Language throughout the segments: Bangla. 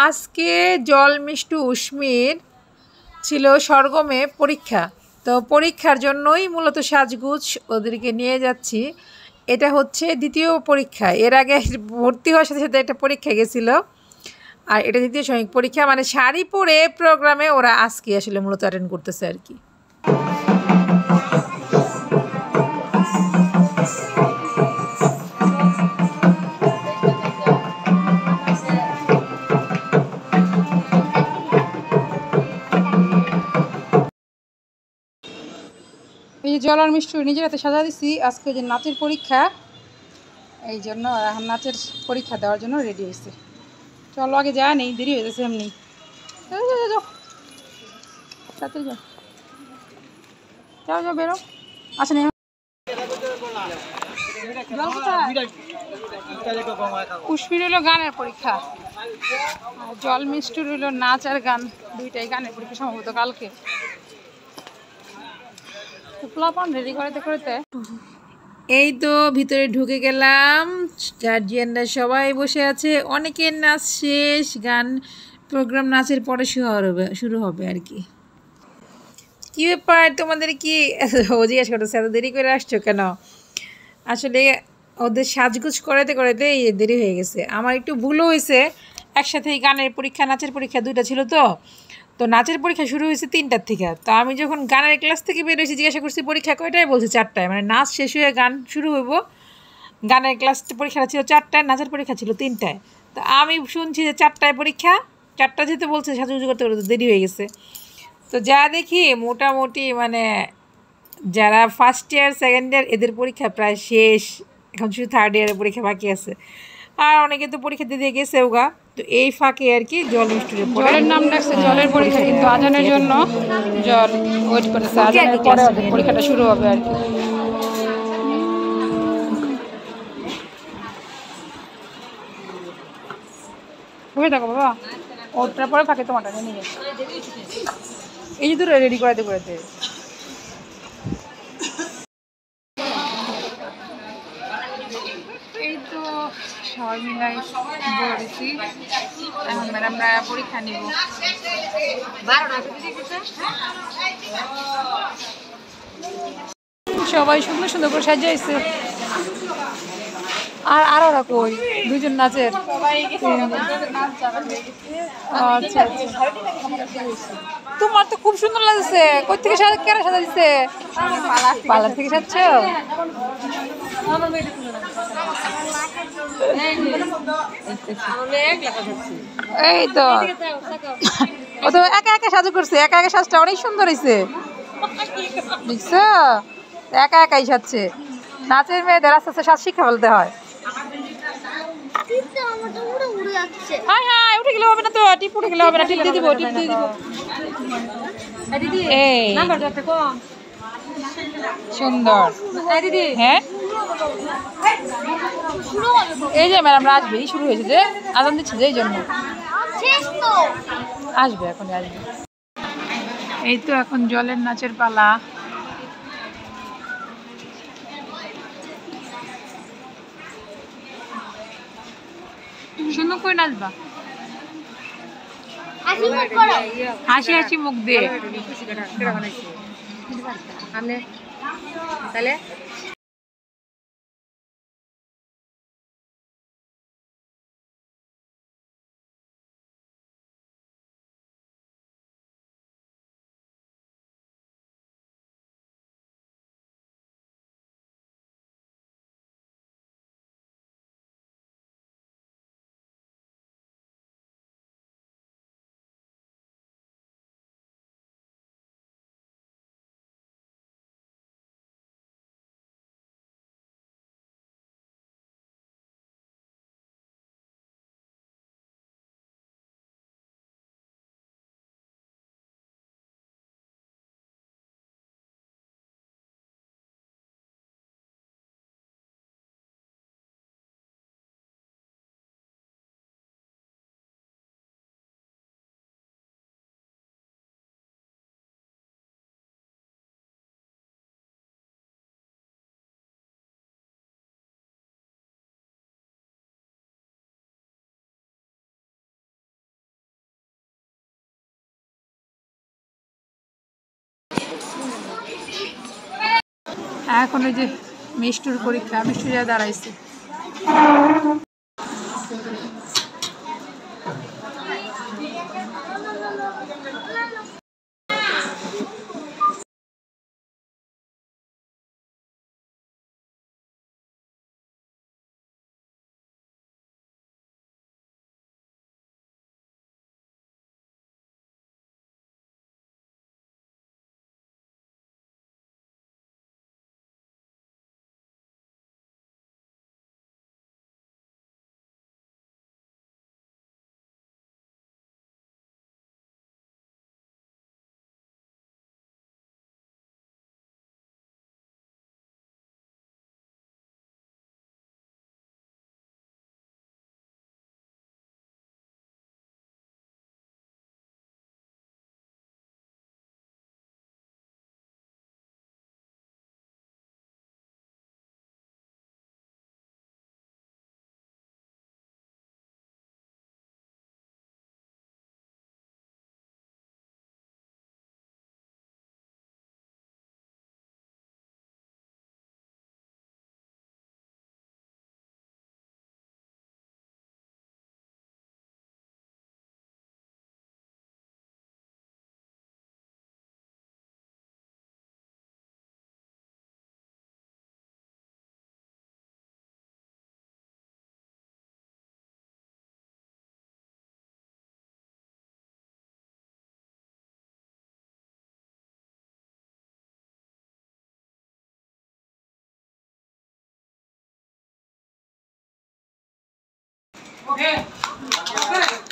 আজকে জল মিষ্টু উষ্মির ছিল সরগমে পরীক্ষা, তো পরীক্ষার জন্যই মূলত সাজগুজ ওদেরকে নিয়ে যাচ্ছি। এটা হচ্ছে দ্বিতীয় পরীক্ষা, এর আগে ভর্তি হওয়ার সাথে সাথে একটা পরীক্ষা গেছিলো, আর এটা দ্বিতীয় সাময়িক পরীক্ষা, মানে শাড়ি পরে প্রোগ্রামে ওরা আজকে আসলে মূলত অ্যাটেন্ড করতেছে আর কি। এই যে জল আর মিষ্টি নিজের হাতে সাজা দিচ্ছি, আজকে যে নাচের পরীক্ষা, এই জন্য এখন নাচের পরীক্ষা দেওয়ার জন্য রেডি হয়েছে। চলো আগে যা নেই, দেরি হয়ে যাচ্ছে এমনি। তাড়াতাড়ি যাও, যাও যাও বেরো। আচ্ছা নেই উষ্মির হইল গানের পরীক্ষা, আর জল মিষ্টির হইল নাচ আর গান, দুইটাই গানের পরীক্ষা সম্ভবত কালকে। পোলাপান রেডি করতে করতে এই তো ভিতরে ঢুকে গেলাম। গার্জিয়ানরা সবাই বসে আছে, অনেকের নাচ শেষ, গান প্রোগ্রাম নাচের পরে শুরু হবে আর কি। কী ব্যাপার তোমাদের কি ও জিজ্ঞাসা করতেছে এত দেরি করে আসছো কেন? আসলে ওদের সাজগুজ করাতে করাতে দেরি হয়ে গেছে, আমার একটু ভুলও হয়েছে। একসাথে গানের পরীক্ষা নাচের পরীক্ষা দুইটা ছিল, তো নাচের পরীক্ষা শুরু হয়েছে 3টার থেকে। তো আমি যখন গানের ক্লাস থেকে বেরোয়েছি জিজ্ঞাসা করছি পরীক্ষা কয়টায়, বলছে 4টায়, মানে নাচ শেষ হয়ে গান শুরু হইব। গানের ক্লাস পরীক্ষাটা ছিল 4টায়, নাচের পরীক্ষা ছিল 3টায়। তো আমি শুনছি যে 4টায় পরীক্ষা, 4টা যেতে বলছে, সাজুগুজু করতে করতে দেরি হয়ে গেছে। তো যা দেখি মোটামুটি মানে যারা ফার্স্ট ইয়ার সেকেন্ড ইয়ার এদের পরীক্ষা প্রায় শেষ, এখন শুধু থার্ড ইয়ারের পরীক্ষা বাকি আছে, আর অনেকে তো পরীক্ষা দিয়ে গেছে ওগা। তো এই ফাঁকে আর কি জল মিষ্টির জলের নাম ডাকছে, জলের পরীক্ষা, কিন্তু আজানের জন্য জল ওয়েট করতেছে, আজানের পরে ওদের পরীক্ষাটা শুরু হবে আর কি। বুঝে থাকো বাবা, ওটার পরে ফাঁকে তোমারটা নিয়ে এই যে তো রেডি করাতে করাতে এই তো সবাই মিলাই বলেছি, এখন ম্যাডামরা পরীক্ষা নিব। সবাই সুন্দর সুন্দর করে সাজাইছে, আর ওরা কই দুজন নাচের। আচ্ছা তোমার তো খুব সুন্দর লাগছে, কই থেকে কেন সাজা দিচ্ছে? পার্লার থেকে সাজছ? এই তো ও তো একা একা সাজু করছে, একা একা সাজটা অনেক সুন্দর হয়েছে, বুঝছো? একা একাই সাজছে, নাচের মেয়েদের আস্তে আস্তে সাজ শিক্ষা ফেলতে হয়। হ্যাঁ হ্যাঁ উঠে গেলে হবে না, তো টিপ উঠে গেলে হবে না, টিপ দিয়ে দিব, টিপ দিয়ে দিব। এই সুন্দর, হ্যাঁ এই যে ম্যাডামরা আসবেই, শুরু হয়েছে যে আজান দিচ্ছে যে, এই জন্য আসবে, এখন আসবে। এই তো এখন জলের নাচের পালা। সুন্দর করে নাচবা, হাসি হাসি মুখ দিয়ে। তাহলে এখন ওই যে মিষ্টুর পরীক্ষা, মিষ্টু যা দাঁড়াইছে। Okay. Okay.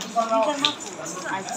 বিকাল মাত্র আইসা